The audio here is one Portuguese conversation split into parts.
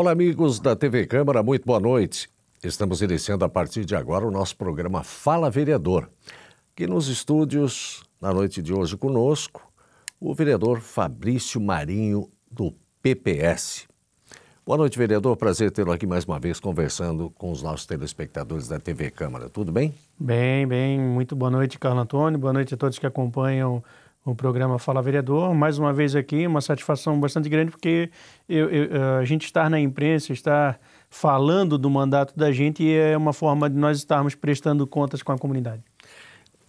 Olá, amigos da TV Câmara, muito boa noite. Estamos iniciando a partir de agora o nosso programa Fala Vereador. Aqui nos estúdios, na noite de hoje conosco, o vereador Fabrício Marinho, do PPS. Boa noite, vereador. Prazer tê-lo aqui mais uma vez conversando com os nossos telespectadores da TV Câmara. Tudo bem? Bem. Muito boa noite, Carlos Antônio. Boa noite a todos que acompanham o programa Fala Vereador. Mais uma vez aqui, uma satisfação bastante grande, porque a gente estar na imprensa, estar falando do mandato da gente é uma forma de nós estarmos prestando contas com a comunidade.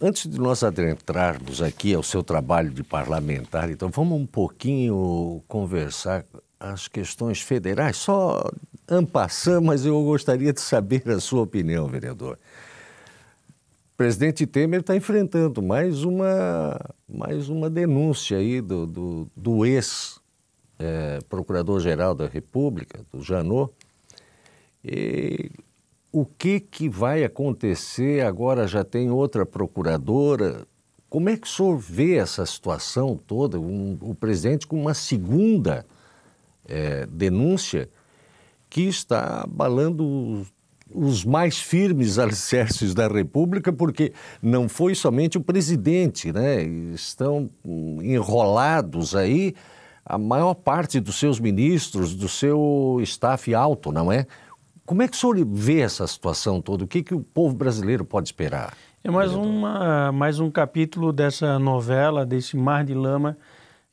Antes de nós adentrarmos aqui ao seu trabalho de parlamentar, então vamos um pouquinho conversar as questões federais, só en passant, mas eu gostaria de saber a sua opinião, vereador. O presidente Temer está enfrentando mais uma denúncia aí do ex-procurador-geral da República, do Janot. E o que vai acontecer agora? Já tem outra procuradora. Como é que o senhor vê essa situação toda? O presidente com uma segunda denúncia que está abalando os mais firmes alicerces da República, porque não foi somente o presidente, né? Estão enrolados aí a maior parte dos seus ministros, do seu staff alto, não é? Como é que o senhor vê essa situação toda? O que o povo brasileiro pode esperar? É mais um capítulo dessa novela, desse mar de lama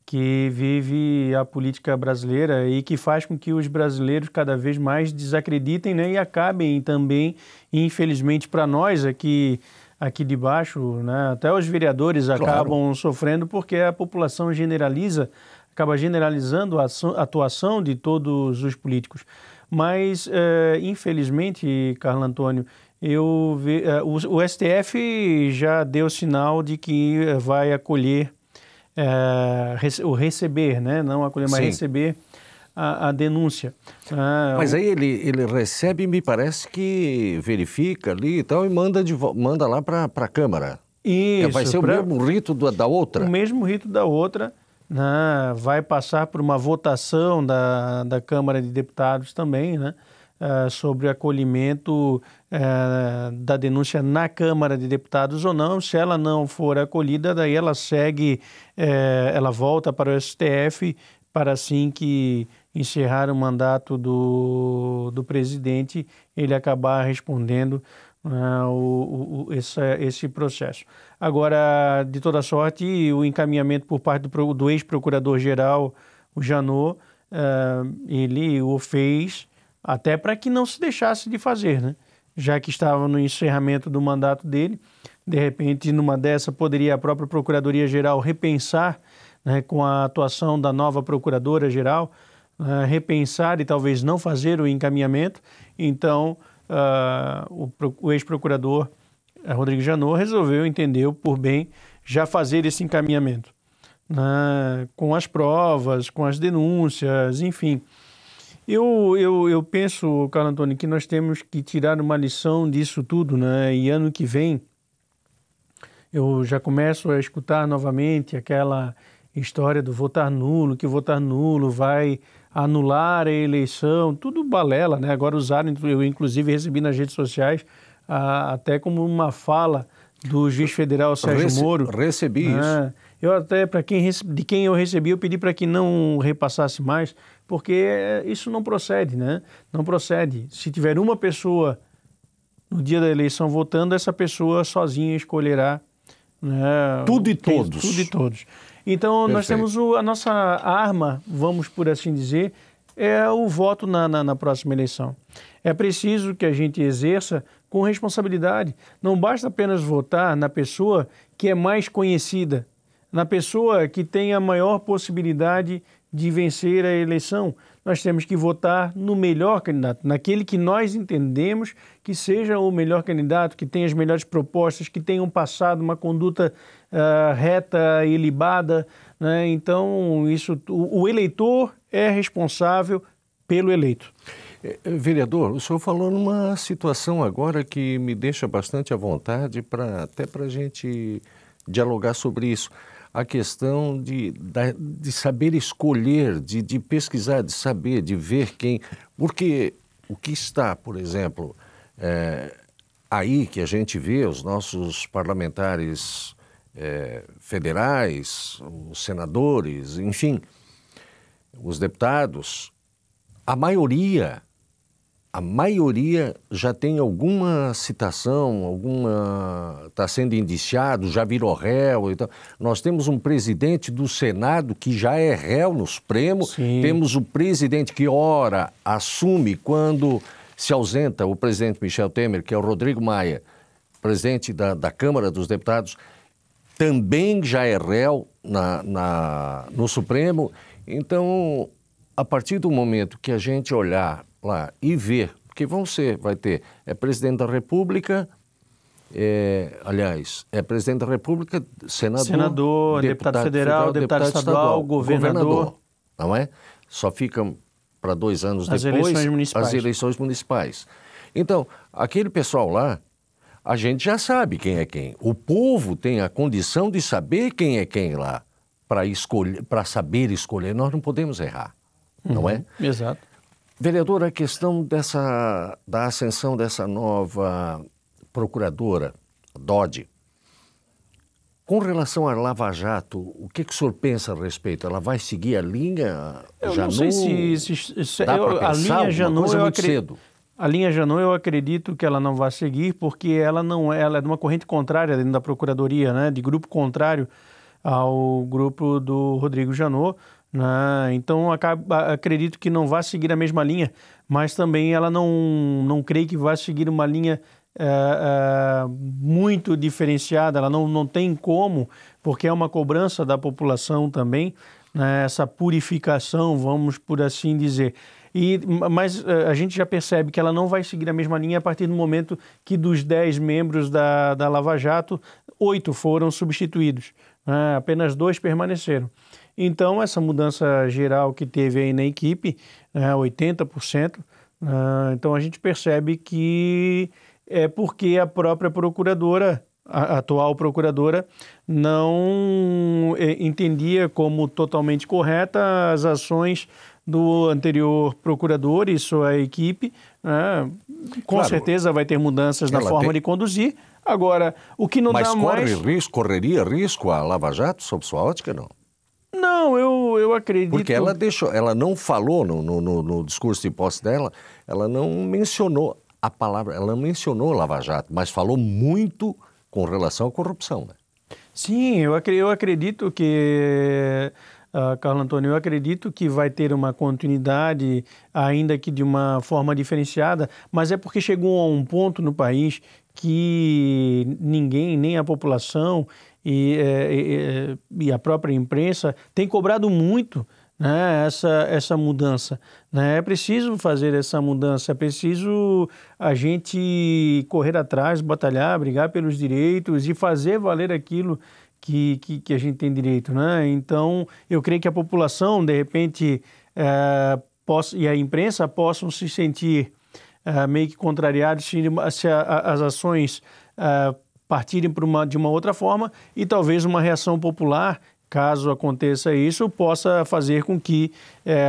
que vive a política brasileira e que faz com que os brasileiros cada vez mais desacreditem, né, e acabem também, infelizmente para nós aqui de baixo, né, até os vereadores acabam sofrendo, porque a população acaba generalizando a atuação de todos os políticos. Mas, infelizmente, Carlos Antônio, o STF já deu sinal de que vai acolher o receber, né? Não acolher, mas receber a denúncia. Mas aí ele recebe, me parece que verifica ali e tal, e manda lá para a Câmara. Isso. Vai ser o mesmo rito da outra? O mesmo rito da outra, né? Vai passar por uma votação da Câmara de Deputados também, né? Sobre acolhimento da denúncia na Câmara de Deputados ou não. Se ela não for acolhida, daí ela segue, ela volta para o STF para, assim que encerrar o mandato do presidente, ele acabar respondendo esse processo. Agora, de toda sorte, o encaminhamento por parte do ex-procurador-geral, o Janot, ele o fez até para que não se deixasse de fazer, né? Já que estava no encerramento do mandato dele, de repente, numa dessa, poderia a própria Procuradoria-Geral repensar, né, com a atuação da nova Procuradora-Geral, repensar e talvez não fazer o encaminhamento. Então, o ex-procurador Rodrigo Janot resolveu, entendeu por bem, já fazer esse encaminhamento, né, com as provas, com as denúncias, enfim. Eu penso, Carlos Antônio, que nós temos que tirar uma lição disso tudo, né? E ano que vem eu já começo a escutar novamente aquela história do votar nulo, que votar nulo vai anular a eleição, tudo balela, né? Agora usaram, eu inclusive recebi nas redes sociais até como uma fala do juiz federal Sérgio Moro. Recebi isso. Eu até, de quem eu recebi, eu pedi para que não repassasse mais, porque isso não procede, né? Não procede. Se tiver uma pessoa no dia da eleição votando, essa pessoa sozinha escolherá, né, tudo e todos. Tudo e todos. Então, nós temos a nossa arma, vamos por assim dizer, é o voto na próxima eleição. É preciso que a gente exerça com responsabilidade. Não basta apenas votar na pessoa que é mais conhecida, na pessoa que tem a maior possibilidade de vencer a eleição. Nós temos que votar no melhor candidato, naquele que nós entendemos que seja o melhor candidato, que tenha as melhores propostas, que tenha um passado, uma conduta reta e ilibada, né? Então, o eleitor é responsável pelo eleito. Vereador, o senhor falou numa situação agora que me deixa bastante à vontade até para a gente dialogar sobre isso. a questão de saber escolher, de pesquisar, de saber, de ver quem... Porque o que está, por exemplo, aí que a gente vê os nossos parlamentares federais, os senadores, enfim, os deputados, a maioria já tem alguma citação, está sendo indiciado, já virou réu. Então, nós temos um presidente do Senado que já é réu no Supremo, Sim. Temos o presidente que, ora, assume quando se ausenta o presidente Michel Temer, que é o Rodrigo Maia, presidente da Câmara dos Deputados, também já é réu no Supremo. Então, a partir do momento que a gente olhar lá e ver, porque vai ter, presidente da República, presidente da República, senador, deputado federal, deputado estadual, governador, não é? Só ficam para 2 anos depois as eleições municipais. Então, aquele pessoal lá, a gente já sabe quem é quem. O povo tem a condição de saber quem é quem lá, para saber escolher. Nós não podemos errar, não é? Exato. Vereador, a questão da ascensão dessa nova procuradora, Dodge, com relação à Lava Jato, o que o senhor pensa a respeito? Ela vai seguir a linha Eu Janot? não sei se dá para pensar, a linha Janot, cedo. A linha Janot, eu acredito que ela não vai seguir, porque ela é de uma corrente contrária dentro da Procuradoria, né? De grupo contrário ao grupo do Rodrigo Janot, né? Então, acredito que não vai seguir a mesma linha, mas também ela não creio que vai seguir uma linha muito diferenciada. Ela não tem como, porque é uma cobrança da população também, né? Essa purificação, vamos por assim dizer. Mas a gente já percebe que ela não vai seguir a mesma linha a partir do momento que dos 10 membros da Lava Jato, 8 foram substituídos, né? Apenas 2 permaneceram. Então, essa mudança geral que teve aí na equipe, 80%, então a gente percebe que é porque a própria procuradora, a atual procuradora, não entendia como totalmente correta as ações do anterior procurador e sua equipe. Com certeza vai ter mudanças na forma de conduzir. Agora, o que não dá mais... Mas correria risco a Lava Jato, sob sua ótica, não? Não, eu acredito... Porque ela não falou no discurso de posse dela, ela não mencionou a palavra, ela não mencionou Lava Jato, mas falou muito com relação à corrupção, né? Sim, eu acredito que... Carlos Antônio, eu acredito que vai ter uma continuidade, ainda que de uma forma diferenciada, mas é porque chegou a um ponto no país que ninguém, nem a população e a própria imprensa, tem cobrado muito, né, essa mudança, né? É preciso fazer essa mudança, é preciso a gente correr atrás, batalhar, brigar pelos direitos e fazer valer aquilo que a gente tem direito, né? Então, eu creio que a população, de repente, e a imprensa possam se sentir meio que contrariados se as ações partirem de uma outra forma, e talvez uma reação popular, caso aconteça isso, possa fazer com que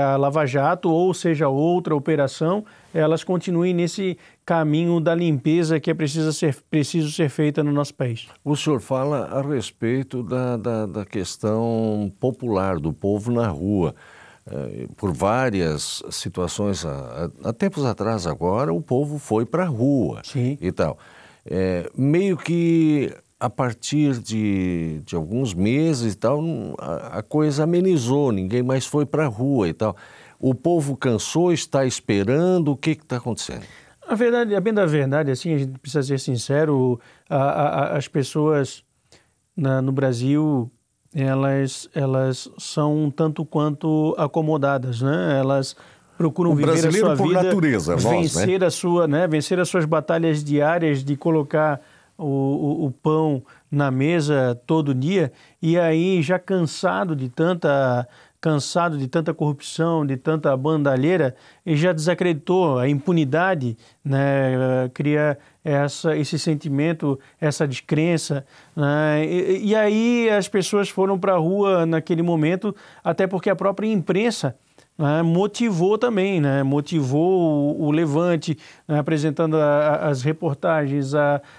a Lava Jato, ou seja, outra operação, elas continuem nesse caminho da limpeza que é preciso ser feita no nosso país. O senhor fala a respeito da questão popular, do povo na rua. Por várias situações, há tempos atrás agora, o povo foi para a rua. Sim. E tal. Meio que a partir de alguns meses e tal, a coisa amenizou, ninguém mais foi para a rua e tal. O povo cansou, está esperando, o que está acontecendo? A bem da verdade, assim, a gente precisa ser sincero, as pessoas no Brasil, elas são um tanto quanto acomodadas, né? Elas procuram viver a sua vida, natureza, vencer vencer as suas batalhas diárias de colocar o pão na mesa todo dia, e aí já cansado de cansado de tanta corrupção, de tanta bandalheira, ele já desacreditou a impunidade, né? Cria esse sentimento, essa descrença, né? E aí as pessoas foram para a rua naquele momento, até porque a própria imprensa, né, motivou também, né? Motivou o levante, né? Apresentando as reportagens,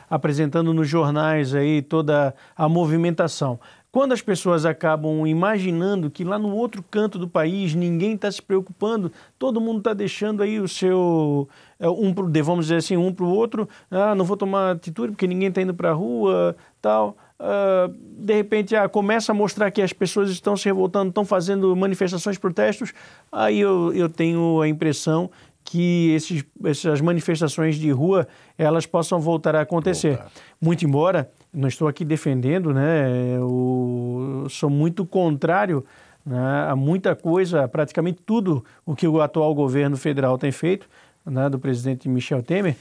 apresentando nos jornais aí toda a movimentação. Quando as pessoas acabam imaginando que lá no outro canto do país ninguém está se preocupando, todo mundo está deixando aí o seu, vamos dizer assim, um para o outro, não vou tomar atitude porque ninguém está indo para a rua, tal. De repente começa a mostrar que as pessoas estão se revoltando, estão fazendo manifestações, protestos, aí eu tenho a impressão que essas manifestações de rua, elas possam voltar a acontecer. Muito embora, não estou aqui defendendo, né, eu sou muito contrário, né, a muita coisa, praticamente tudo o que o atual governo federal tem feito, né, do presidente Michel Temer,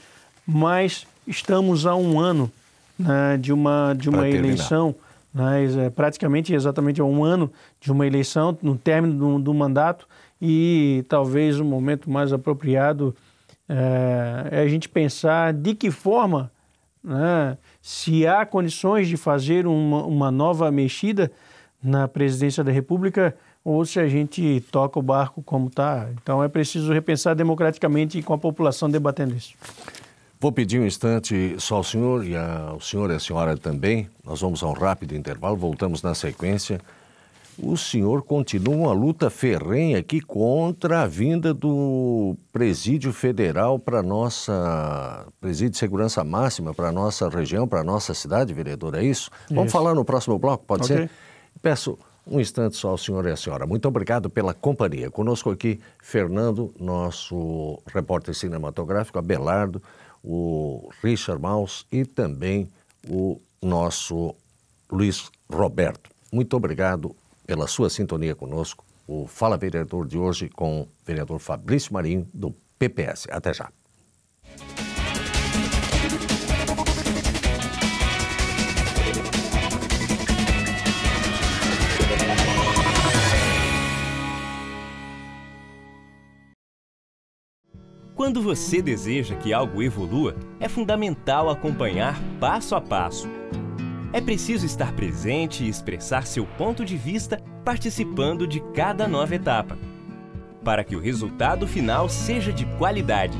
mas estamos há um ano, né, de uma eleição, né, praticamente exatamente há um ano de uma eleição, no término do mandato, e talvez o momento mais apropriado é a gente pensar de que forma, né, se há condições de fazer uma nova mexida na presidência da República ou se a gente toca o barco como está. Então é preciso repensar democraticamente e com a população debatendo isso. Vou pedir um instante só ao senhor e ao senhor e a senhora também. Nós vamos a um rápido intervalo, voltamos na sequência. O senhor continua uma luta ferrenha aqui contra a vinda do presídio federal para nossa... presídio de segurança máxima para a nossa região, para a nossa cidade, vereador, é isso? Vamos falar no próximo bloco, pode ser? Peço um instante só ao senhor e à senhora. Muito obrigado pela companhia. Conosco aqui, Fernando, nosso repórter cinematográfico, Abelardo, o Richard Maus e também o nosso Luiz Roberto. Muito obrigado pela sua sintonia conosco. O Fala Vereador de hoje com o vereador Fabrício Marinho, do PPS. Até já. Quando você deseja que algo evolua, é fundamental acompanhar passo a passo. É preciso estar presente e expressar seu ponto de vista participando de cada nova etapa, para que o resultado final seja de qualidade.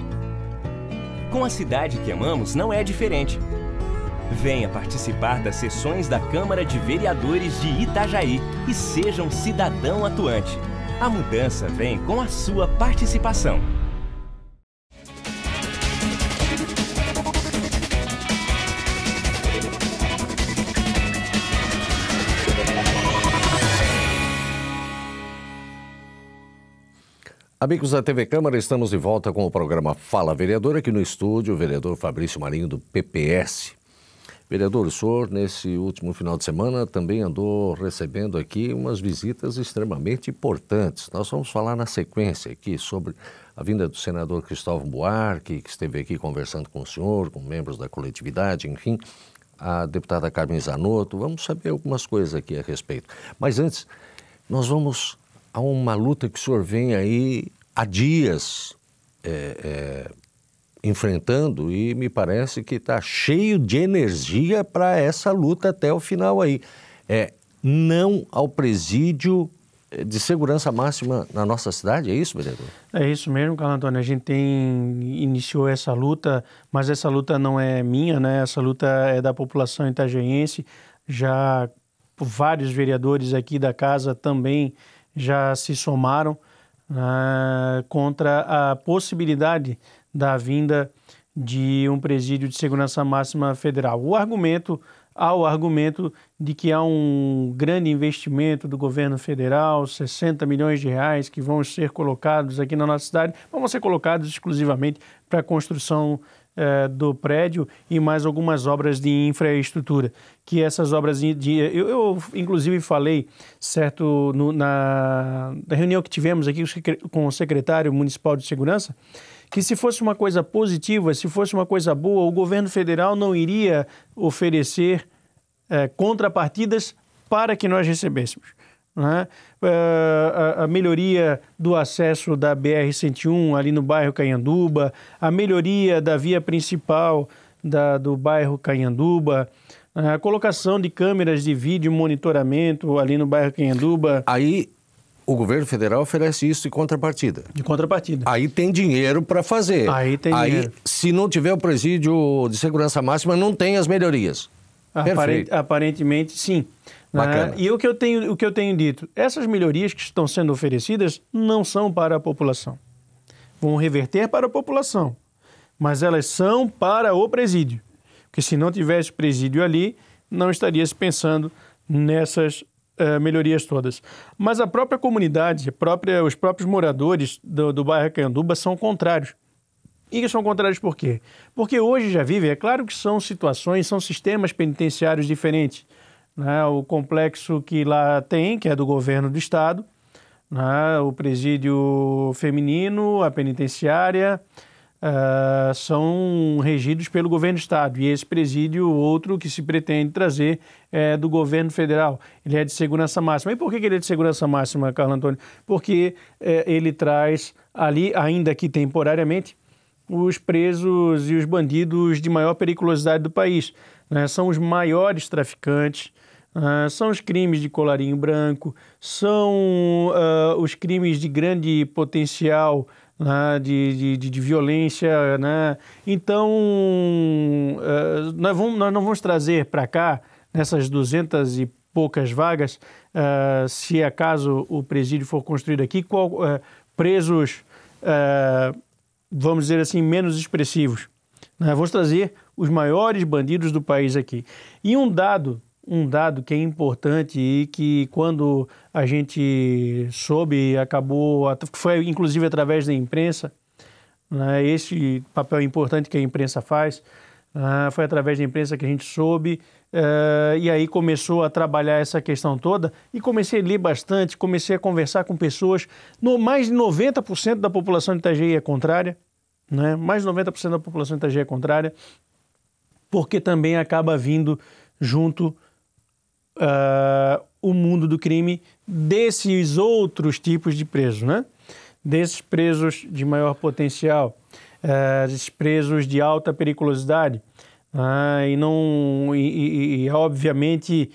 Com a cidade que amamos não é diferente. Venha participar das sessões da Câmara de Vereadores de Itajaí e seja um cidadão atuante. A mudança vem com a sua participação. Amigos da TV Câmara, estamos de volta com o programa Fala Vereador, aqui no estúdio, o vereador Fabrício Marinho, do PPS. Vereador, o senhor, nesse último final de semana, também andou recebendo aqui umas visitas extremamente importantes. Nós vamos falar na sequência aqui sobre a vinda do senador Cristóvão Buarque, que esteve aqui conversando com o senhor, com membros da coletividade, enfim, a deputada Carmen Zanotto. Vamos saber algumas coisas aqui a respeito. Mas antes, nós vamos... há uma luta que o senhor vem aí há dias enfrentando e me parece que está cheio de energia para essa luta até o final aí. Não ao presídio de segurança máxima na nossa cidade, é isso, vereador? É isso mesmo, Carlos Antônio. A gente iniciou essa luta, mas essa luta não é minha, né? Essa luta é da população itajaiense. Já vários vereadores aqui da casa também já se somaram contra a possibilidade da vinda de um presídio de segurança máxima federal. Há o argumento de que há um grande investimento do governo federal, 60 milhões de reais que vão ser colocados aqui na nossa cidade, vão ser colocados exclusivamente para a construção do prédio e mais algumas obras de infraestrutura, que essas obras eu inclusive falei, certo, na reunião que tivemos aqui com o secretário municipal de segurança, que se fosse uma coisa positiva, se fosse uma coisa boa, o governo federal não iria oferecer contrapartidas para que nós recebêssemos. né? A melhoria do acesso da BR-101 ali no bairro Canhanduba, a melhoria da via principal do bairro Canhanduba, a colocação de câmeras de vídeo monitoramento ali no bairro Canhanduba. Aí o governo federal oferece isso de contrapartida. De contrapartida. Aí tem dinheiro para fazer. Aí tem dinheiro. Se não tiver o presídio de segurança máxima, não tem as melhorias. Perfeito. Aparentemente, sim. Bacana. E o que eu tenho dito, essas melhorias que estão sendo oferecidas não são para a população. Vão reverter para a população, mas elas são para o presídio. Porque se não tivesse presídio ali, não estaria se pensando nessas melhorias todas. Mas a própria comunidade, os próprios moradores do bairro Canhanduba são contrários. E são contrários por quê? Porque hoje já vivem, é claro que são situações, são sistemas penitenciários diferentes. Né? O complexo que lá tem, que é do governo do estado, né? O presídio feminino, a penitenciária, são regidos pelo governo do estado. E esse presídio, outro que se pretende trazer, é do governo federal. Ele é de segurança máxima. E por que ele é de segurança máxima, Carlos Antônio? Porque ele traz ali, ainda que temporariamente, os presos e os bandidos de maior periculosidade do país. Né? São os maiores traficantes, são os crimes de colarinho branco, são os crimes de grande potencial, né, de violência. Né? Então, nós não vamos trazer para cá, nessas 200 e poucas vagas, se acaso o presídio for construído aqui, presos, vamos dizer assim, menos expressivos. Né? Vamos trazer os maiores bandidos do país aqui. E um dado que é importante e que quando a gente soube, foi inclusive através da imprensa, né, esse papel importante que a imprensa faz, foi através da imprensa que a gente soube, e aí começou a trabalhar essa questão toda e comecei a ler bastante, comecei a conversar com pessoas, mais de 90% da população de Itajaí é contrária, né, mais de 90% da população de Itajaí é contrária, porque também acaba vindo junto o mundo do crime desses outros tipos de presos, né? Desses presos de maior potencial, desses presos de alta periculosidade. Obviamente,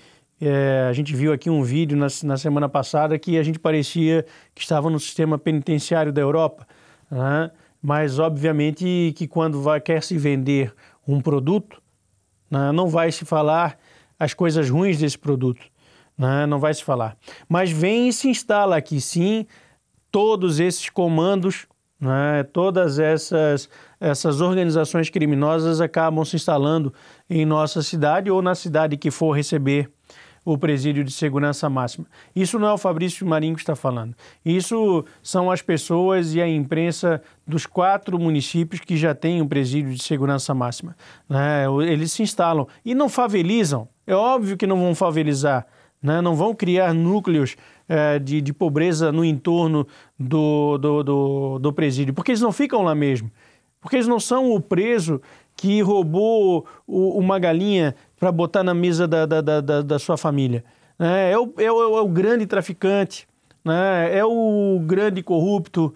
a gente viu aqui um vídeo na semana passada que a gente parecia que estava no sistema penitenciário da Europa, né? Mas obviamente que quando quer se vender um produto, né, não vai se falar as coisas ruins desse produto, né? Não vai se falar. Mas vem e se instala aqui, sim, todos esses comandos, né? Todas essas organizações criminosas acabam se instalando em nossa cidade ou na cidade que for receber o presídio de segurança máxima. Isso não é o Fabrício Marinho que está falando. Isso são as pessoas e a imprensa dos 4 municípios que já têm um presídio de segurança máxima. Né? Eles se instalam e não favelizam. É óbvio que não vão favelizar, né? Não vão criar núcleos de pobreza no entorno do presídio, porque eles não ficam lá mesmo. Porque eles não são o preso que roubou uma galinha para botar na mesa da sua família. É o grande traficante, né? É o grande corrupto,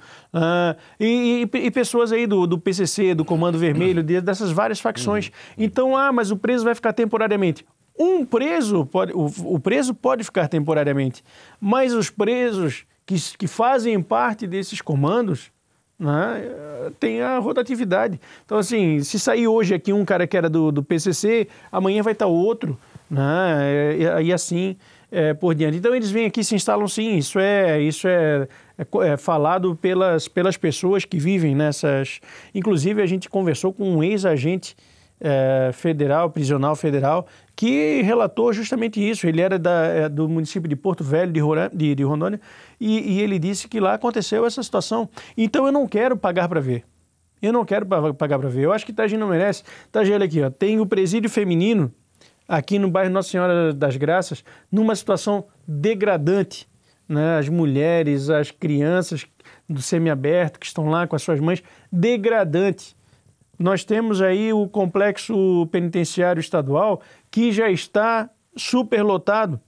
e pessoas aí do PCC, do Comando Vermelho, dessas várias facções. Então, mas o preso vai ficar temporariamente. O preso pode ficar temporariamente, mas os presos que fazem parte desses comandos, né, tem a rotatividade. Então, assim, se sair hoje aqui um cara que era do PCC, amanhã vai estar outro, né, e assim por diante. Então, eles vêm aqui, se instalam, sim. Isso é falado pelas pessoas que vivem nessas... Inclusive, a gente conversou com um ex-agente federal, prisional federal, que relatou justamente isso. Ele era do município de Porto Velho, de Rondônia, e ele disse que lá aconteceu essa situação. Então eu não quero pagar para ver. Eu não quero pagar para ver. Eu acho que Itajaí não merece. Itajaí, olha aqui, ó, tem o presídio feminino aqui no bairro Nossa Senhora das Graças, numa situação degradante, né? As mulheres, as crianças do semiaberto que estão lá com as suas mães, degradante. Nós temos aí o complexo penitenciário estadual que já está superlotado.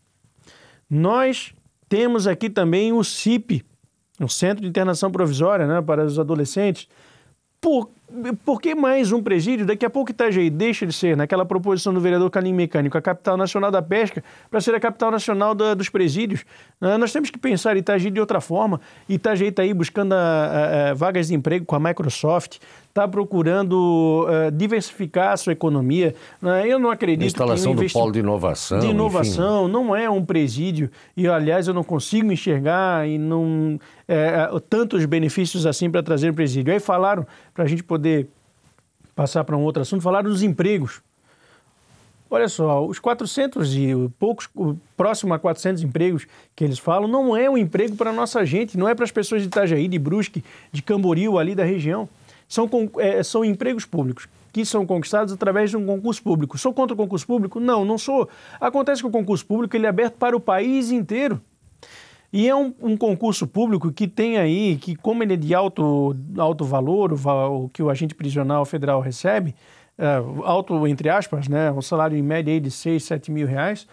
Nós temos aqui também o CIP, o Centro de Internação Provisória, né, para os adolescentes. Por que mais um presídio? Daqui a pouco Itajaí deixa de ser, naquela proposição do vereador Calim Mecânico, a capital nacional da pesca, para ser a capital nacional dos presídios. Nós temos que pensar Itajaí de outra forma. Itajaí está aí buscando vagas de emprego com a Microsoft, está procurando diversificar a sua economia. Eu não acredito que instalação do polo de inovação. De inovação, enfim. Não é um presídio. E, aliás, eu não consigo enxergar e não tantos benefícios assim para trazer um presídio. Aí falaram, para a gente poder passar para um outro assunto, falaram dos empregos. Olha só, os 400 e poucos, próximo a 400 empregos que eles falam, não é um emprego para a nossa gente, não é para as pessoas de Itajaí, de Brusque, de Camboriú, ali da região. São empregos públicos que são conquistados através de um concurso público. Sou contra o concurso público? Não, não sou. Acontece que o concurso público ele é aberto para o país inteiro. E é um concurso público que tem aí, que como ele é de alto valor, o que o agente prisional federal recebe, alto entre aspas, né, um salário em média aí de 6, 7 mil reais,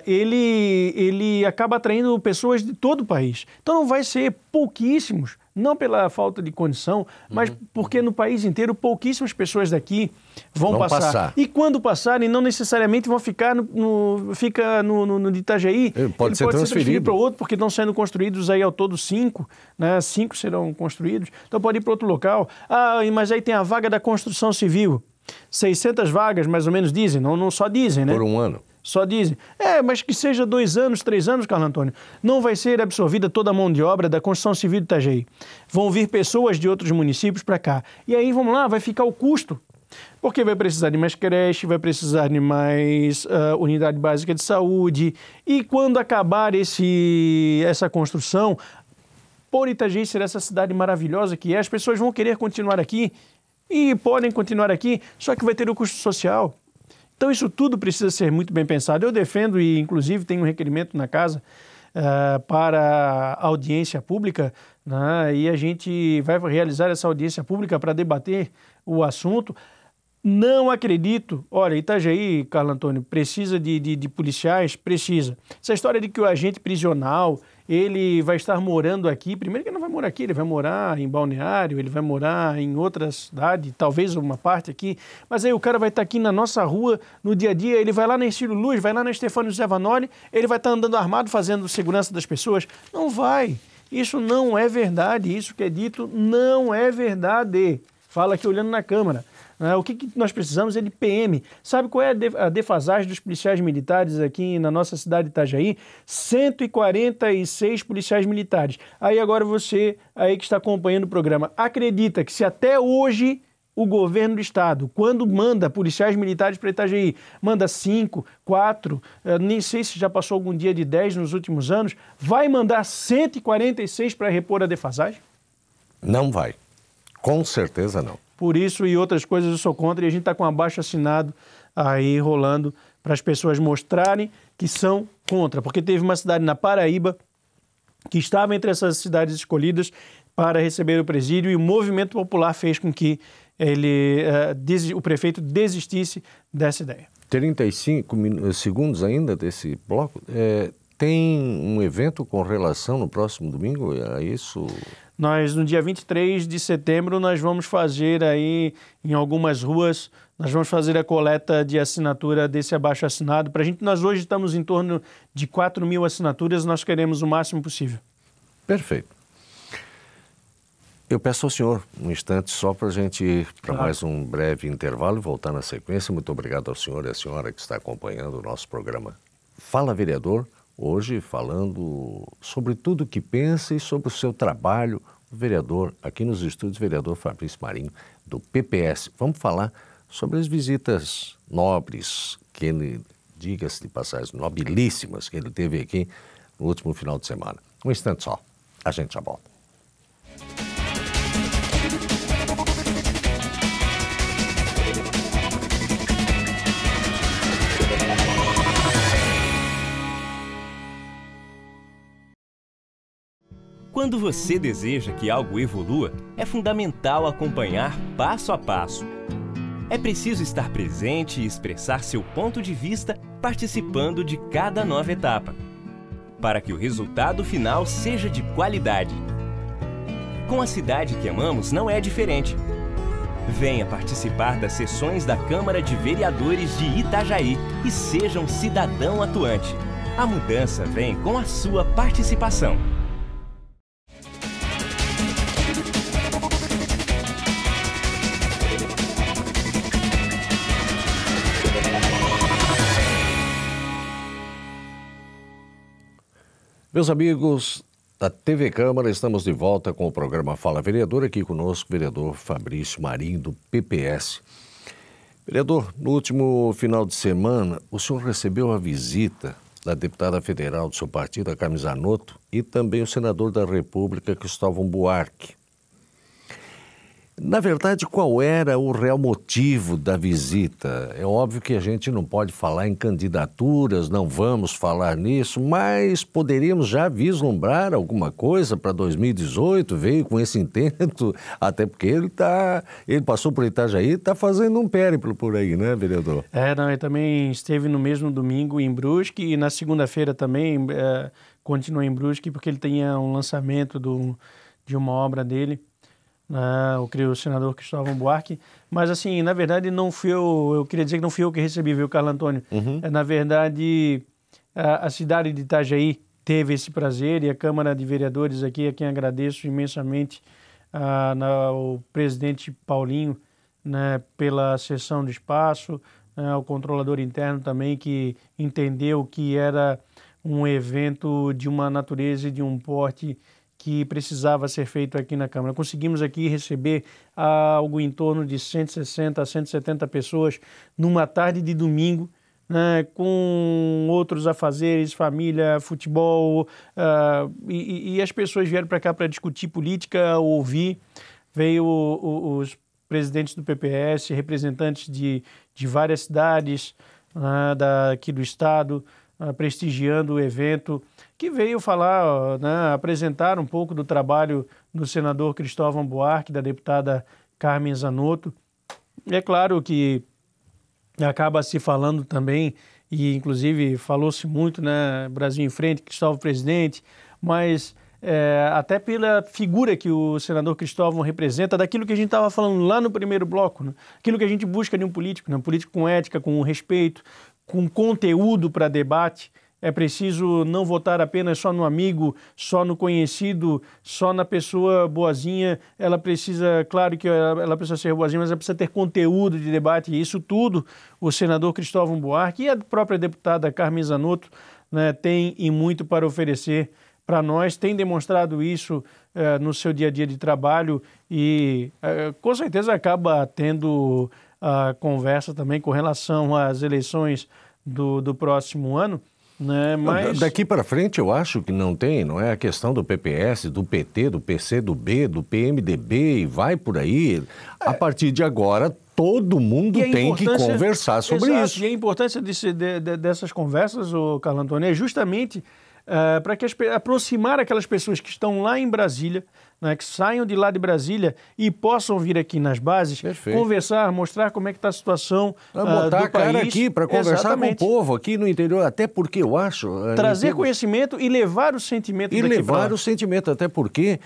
ele acaba atraindo pessoas de todo o país. Então não vai ser pouquíssimos, não pela falta de condição, mas porque no país inteiro pouquíssimas pessoas daqui vão passar. E quando passarem, não necessariamente vão ficar no de Itajaí. Ele pode ser transferido para outro, porque estão sendo construídos aí ao todo 5, né? 5 serão construídos. Então pode ir para outro local. Mas aí tem a vaga da construção civil. 600 vagas, mais ou menos, dizem. Não só dizem, né? Por um ano. Só dizem. Mas que seja 2 anos, 3 anos, Carlos Antônio. Não vai ser absorvida toda a mão de obra da construção civil de Itajaí. Vão vir pessoas de outros municípios para cá. E aí, vamos lá, vai ficar o custo. Porque vai precisar de mais creche, vai precisar de mais unidade básica de saúde. E quando acabar essa construção, por Itajaí ser essa cidade maravilhosa que é, as pessoas vão querer continuar aqui. E podem continuar aqui, só que vai ter o custo social. Então isso tudo precisa ser muito bem pensado. Eu defendo e inclusive tenho um requerimento na casa para audiência pública, né? E a gente vai realizar essa audiência pública para debater o assunto. Não acredito. Olha, Itajaí, Carlos Antônio, precisa de policiais? Precisa. Essa história de que o agente prisional ele vai estar morando aqui, primeiro que ele não vai morar aqui, ele vai morar em Balneário, ele vai morar em outra cidade, talvez uma parte aqui, mas aí o cara vai estar aqui na nossa rua, no dia a dia, ele vai lá na Estilo Luz, vai lá na Stefânio José Vanoli, ele vai estar andando armado, fazendo segurança das pessoas. Não vai. Isso não é verdade, isso que é dito não é verdade. Fala aqui olhando na câmera. O que nós precisamos é de PM. Sabe qual é a defasagem dos policiais militares aqui na nossa cidade de Itajaí? 146 policiais militares. Aí agora você, aí que está acompanhando o programa, acredita que se até hoje o governo do estado, quando manda policiais militares para Itajaí, manda 5, 4, nem sei se já passou algum dia de 10 nos últimos anos, vai mandar 146 para repor a defasagem? Não vai. Com certeza não. Por isso e outras coisas eu sou contra e a gente está com um abaixo-assinado aí rolando para as pessoas mostrarem que são contra. Porque teve uma cidade na Paraíba que estava entre essas cidades escolhidas para receber o presídio e o movimento popular fez com que o prefeito desistisse dessa ideia. 35 segundos ainda desse bloco. Tem um evento com relação no próximo domingo a isso? Nós, no dia 23 de setembro, nós vamos fazer aí, em algumas ruas, nós vamos fazer a coleta de assinatura desse abaixo-assinado. Nós hoje estamos em torno de 4 mil assinaturas, nós queremos o máximo possível. Perfeito. Eu peço ao senhor um instante só para a gente ir para mais um breve intervalo e voltar na sequência. Muito obrigado ao senhor e à senhora que está acompanhando o nosso programa Fala Vereador. Hoje falando sobre tudo o que pensa e sobre o seu trabalho, o vereador, aqui nos estúdios, vereador Fabrício Marinho, do PPS. Vamos falar sobre as visitas nobres que ele, diga-se de passagem, nobilíssimas que ele teve aqui no último final de semana. Um instante só, a gente já volta. Quando você deseja que algo evolua, é fundamental acompanhar passo a passo. É preciso estar presente e expressar seu ponto de vista participando de cada nova etapa. para que o resultado final seja de qualidade. Com a cidade que amamos não é diferente. Venha participar das sessões da Câmara de Vereadores de Itajaí e seja um cidadão atuante. A mudança vem com a sua participação. Meus amigos da TV Câmara, estamos de volta com o programa Fala Vereador, aqui conosco o vereador Fabrício Marinho, do PPS. Vereador, no último final de semana, o senhor recebeu a visita da deputada federal do seu partido, a Carmen Zanotto, e também o senador da República, Cristóvão Buarque. Na verdade, qual era o real motivo da visita? É óbvio que a gente não pode falar em candidaturas, não vamos falar nisso, mas poderíamos já vislumbrar alguma coisa para 2018, veio com esse intento, até porque ele passou por Itajaí e está fazendo um périplo por aí, né, vereador? Ele também esteve no mesmo domingo em Brusque e na segunda-feira também continuou em Brusque porque ele tinha um lançamento de uma obra dele. O senador Cristóvão Buarque, mas assim, na verdade não fui eu queria dizer que não fui eu que recebi, viu, Carlos Antônio? Na verdade, a cidade de Itajaí teve esse prazer e a Câmara de Vereadores aqui, a quem agradeço imensamente, o presidente Paulinho, né, pela cessão de espaço, o controlador interno também, que entendeu que era um evento de uma natureza e de um porte que precisava ser feito aqui na Câmara. Conseguimos aqui receber algo em torno de 160 a 170 pessoas numa tarde de domingo, né, com outros afazeres, família, futebol, e as pessoas vieram para cá para discutir política, ouvir. Veio os presidentes do PPS, representantes de várias cidades daqui do estado, prestigiando o evento, que veio falar, apresentar um pouco do trabalho do senador Cristóvão Buarque, da deputada Carmen Zanotto. É claro que acaba se falando também, e inclusive falou-se muito, né, Brasil em Frente, Cristóvão presidente, mas até pela figura que o senador Cristóvão representa, daquilo que a gente estava falando lá no primeiro bloco, né? Aquilo que a gente busca de um político, né? Um político com ética, com respeito, com conteúdo para debate. É preciso não votar apenas só no amigo, só no conhecido, só na pessoa boazinha. Ela precisa, claro que ela precisa ser boazinha, mas ela precisa ter conteúdo de debate. E isso tudo o senador Cristóvão Buarque e a própria deputada Carmen Zanotto, né, tem e muito para oferecer para nós, tem demonstrado isso no seu dia a dia de trabalho e com certeza acaba tendo a conversa também com relação às eleições do próximo ano, né? Mas daqui para frente eu acho que não é a questão do PPS, do PT, do PCdoB, do PMDB e vai por aí. A partir de agora todo mundo tem que conversar sobre isso. E a importância dessas conversas, Carlos Antônio, é justamente para aproximar aquelas pessoas que estão lá em Brasília, né, que saiam de lá de Brasília e possam vir aqui nas bases, perfeito, conversar, mostrar como é que está a situação botar do país. A cara aqui para conversar Exatamente, com o povo aqui no interior, até porque eu acho... trazer conhecimento e levar o sentimento daqui. E levar o sentimento, até porque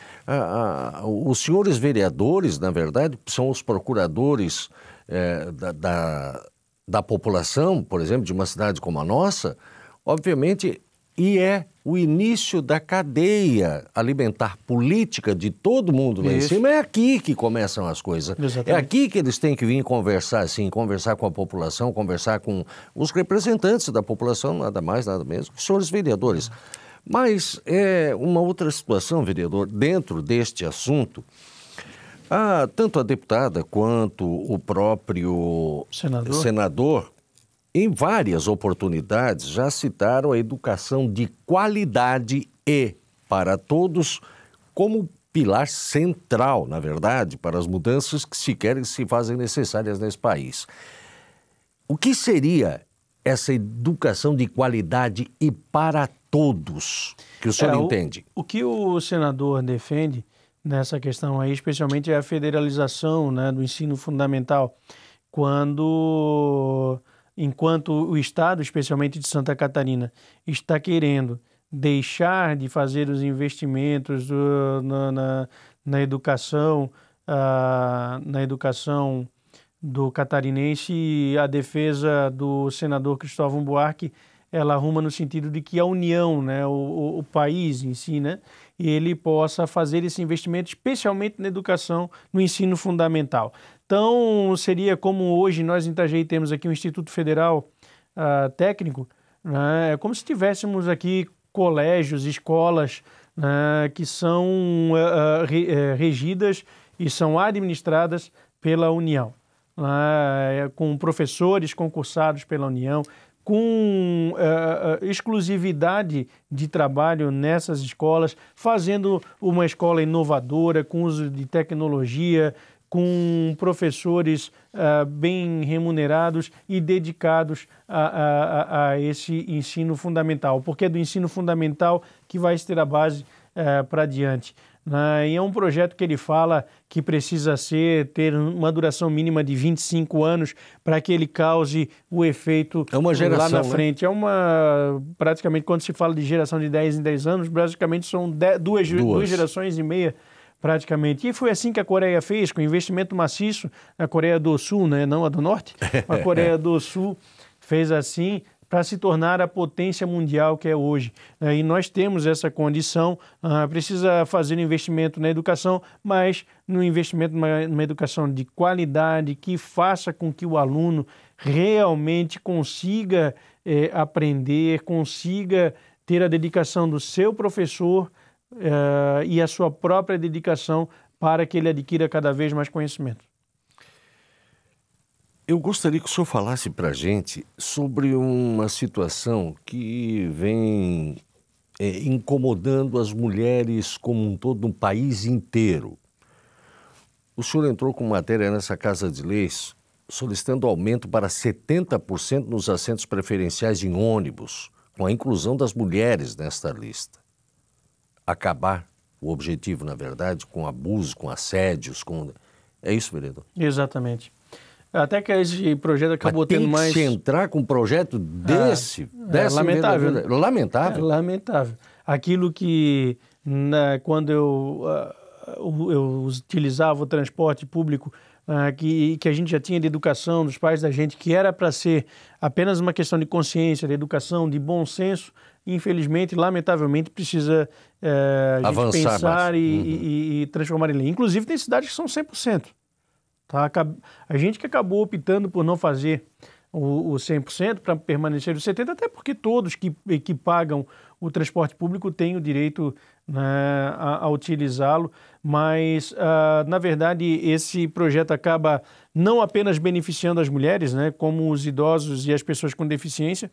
os senhores vereadores, na verdade, são os procuradores da população, por exemplo, de uma cidade como a nossa, obviamente, e é o início da cadeia alimentar política de todo mundo lá em cima. É aqui que começam as coisas. Exatamente. É aqui que eles têm que vir conversar, assim, conversar com a população, conversar com os representantes da população, nada mais, nada menos, os senhores vereadores. Mas é uma outra situação, vereador, dentro deste assunto. Tanto a deputada quanto o próprio senador em várias oportunidades, já citaram a educação de qualidade e para todos como pilar central, na verdade, para as mudanças que se querem e se fazem necessárias nesse país. O que seria essa educação de qualidade e para todos, que o senhor entende? O que o senador defende nessa questão aí, especialmente, é a federalização, né, do ensino fundamental, enquanto o Estado, especialmente de Santa Catarina, está querendo, deixar de fazer os investimentos na educação, na educação do catarinense, a defesa do senador Cristóvão Buarque, ela arruma no sentido de que a União, né, o país em si, né, e ele possa fazer esse investimento especialmente na educação, no ensino fundamental. Então, seria como hoje nós em Itajaí temos aqui um Instituto Federal Técnico, né, é como se tivéssemos aqui colégios, escolas, né, que são regidas e são administradas pela União, né, com professores concursados pela União, com exclusividade de trabalho nessas escolas, fazendo uma escola inovadora, com uso de tecnologia, com professores bem remunerados e dedicados a esse ensino fundamental, porque é do ensino fundamental que vai ter a base para adiante. E é um projeto que ele fala que precisa ter uma duração mínima de 25 anos para que ele cause o efeito lá na frente. Né? Praticamente, quando se fala de geração de 10 em 10 anos, basicamente são duas gerações e meia, praticamente. E foi assim que a Coreia fez, com investimento maciço, a Coreia do Sul, né? Não a do Norte, a Coreia do Sul fez assim, para se tornar a potência mundial que é hoje. E nós temos essa condição, precisa fazer investimento na educação, mas no investimento numa educação de qualidade, que faça com que o aluno realmente consiga aprender, consiga ter a dedicação do seu professor e a sua própria dedicação para que ele adquira cada vez mais conhecimento. Eu gostaria que o senhor falasse para a gente sobre uma situação que vem incomodando as mulheres como um todo no país inteiro. O senhor entrou com matéria nessa Casa de Leis solicitando aumento para 70% nos assentos preferenciais em ônibus, com a inclusão das mulheres nesta lista. Acabar o objetivo, na verdade, com abuso, com assédios, É isso, vereador? Exatamente. Até que esse projeto acabou tendo mais... se entrar com um projeto desse... lamentável. Né? Lamentável. Lamentável. Aquilo que, quando eu utilizava o transporte público, que a gente já tinha de educação dos pais da gente, que era para ser apenas uma questão de consciência, de educação, de bom senso, infelizmente, lamentavelmente, precisa a gente pensar e transformar em lei. Inclusive, tem cidades que são 100%. Tá? A gente que acabou optando por não fazer o 100% para permanecer os 70%, até porque todos que pagam o transporte público têm o direito, né, a utilizá-lo, mas, na verdade, esse projeto acaba não apenas beneficiando as mulheres, né, como os idosos e as pessoas com deficiência,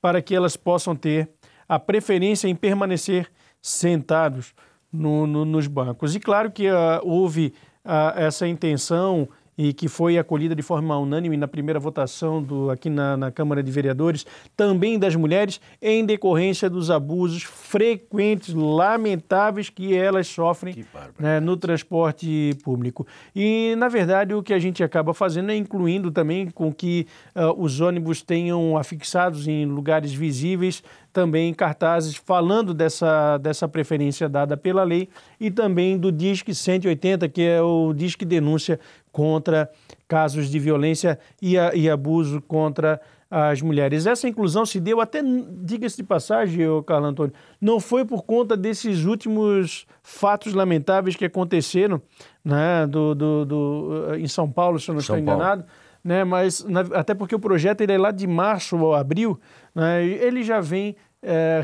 para que elas possam ter a preferência em permanecer sentados nos bancos. E claro que houve essa intenção e que foi acolhida de forma unânime na primeira votação aqui na Câmara de Vereadores, também das mulheres, em decorrência dos abusos frequentes, lamentáveis que elas sofrem, né, no transporte público. E, na verdade, o que a gente acaba fazendo é incluindo também com que os ônibus tenham afixados em lugares visíveis também cartazes falando dessa preferência dada pela lei e também do Disque 180, que é o Disque Denúncia contra casos de violência e abuso contra as mulheres. Essa inclusão se deu até, diga-se de passagem, Carlos Antônio, não foi por conta desses últimos fatos lamentáveis que aconteceram, né, em São Paulo, se eu não estou enganado, né, mas até porque o projeto ele é lá de março ou abril, né, ele já vem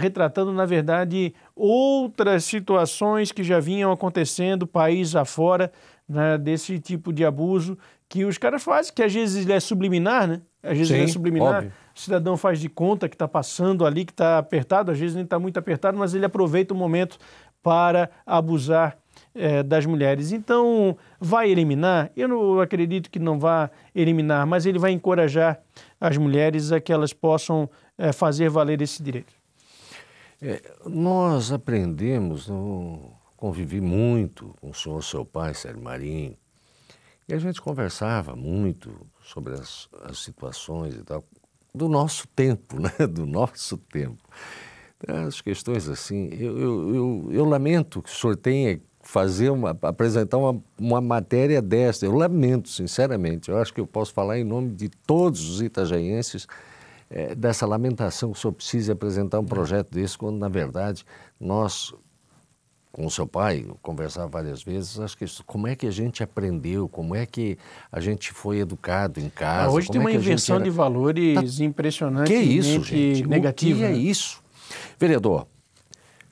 retratando, na verdade, outras situações que já vinham acontecendo país afora, né, desse tipo de abuso que os caras fazem, que às vezes ele é subliminar, né? Às vezes ele é subliminar, óbvio. O cidadão faz de conta que está passando ali, que está apertado, às vezes nem está muito apertado, mas ele aproveita o momento para abusar das mulheres. Então, vai eliminar? Eu não acredito que não vá eliminar, mas ele vai encorajar as mulheres a que elas possam fazer valer esse direito. Nós aprendemos, convivi muito com o senhor, seu pai, Sérgio Marinho, e a gente conversava muito sobre as situações e tal, do nosso tempo, né? Do nosso tempo. As questões assim, eu lamento que o senhor tenha que apresentar uma matéria desta. Eu lamento, sinceramente. Eu acho que eu posso falar em nome de todos os itajaienses dessa lamentação que o senhor precisa apresentar um projeto desse, quando, na verdade, nós, com o seu pai, eu conversava várias vezes, acho que como é que a gente aprendeu, como é que a gente foi educado em casa. Hoje tem uma inversão de valores impressionante. Que é isso, gente? Negativa. O que é isso? Vereador,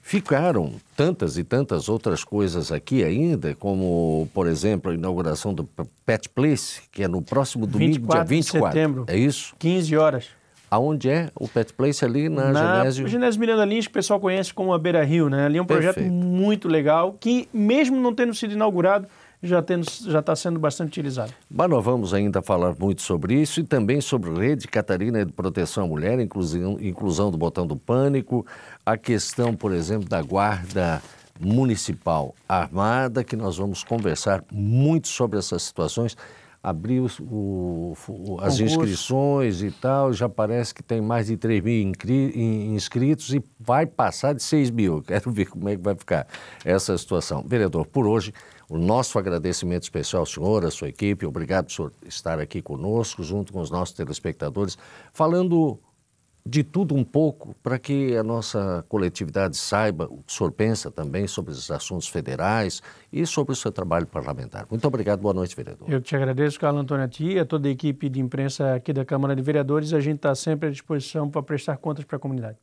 ficaram tantas e tantas outras coisas aqui ainda, como, por exemplo, a inauguração do Pet Place, que é no próximo domingo, dia 24 de setembro. É isso? 15 horas. Aonde é o Pet Place? Ali na Genésio? Genésio Miranda Lins, que o pessoal conhece como a Beira Rio, né? Ali é um projeto muito legal, que mesmo não tendo sido inaugurado, já está sendo bastante utilizado. Mas nós vamos ainda falar muito sobre isso e também sobre Rede Catarina de Proteção à Mulher, inclusão do botão do pânico, a questão, por exemplo, da Guarda Municipal Armada, que nós vamos conversar muito sobre essas situações. Abriu as inscrições e tal, já parece que tem mais de 3 mil inscritos e vai passar de 6 mil. Quero ver como é que vai ficar essa situação. Vereador, por hoje, o nosso agradecimento especial ao senhor, à sua equipe. Obrigado por estar aqui conosco, junto com os nossos telespectadores, falando de tudo um pouco para que a nossa coletividade saiba o que o senhor pensa também sobre os assuntos federais e sobre o seu trabalho parlamentar. Muito obrigado, boa noite, vereador. Eu que te agradeço, Carlos Antônio, a ti e a toda a equipe de imprensa aqui da Câmara de Vereadores. A gente está sempre à disposição para prestar contas para a comunidade.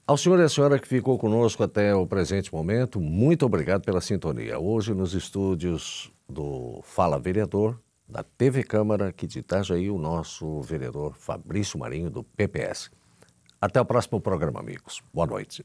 Ao senhor e à senhora que ficou conosco até o presente momento, muito obrigado pela sintonia. Hoje nos estúdios do Fala Vereador, da TV Câmara, aqui de Itajaí, o nosso vereador Fabrício Marinho, do PPS. Até o próximo programa, amigos. Boa noite.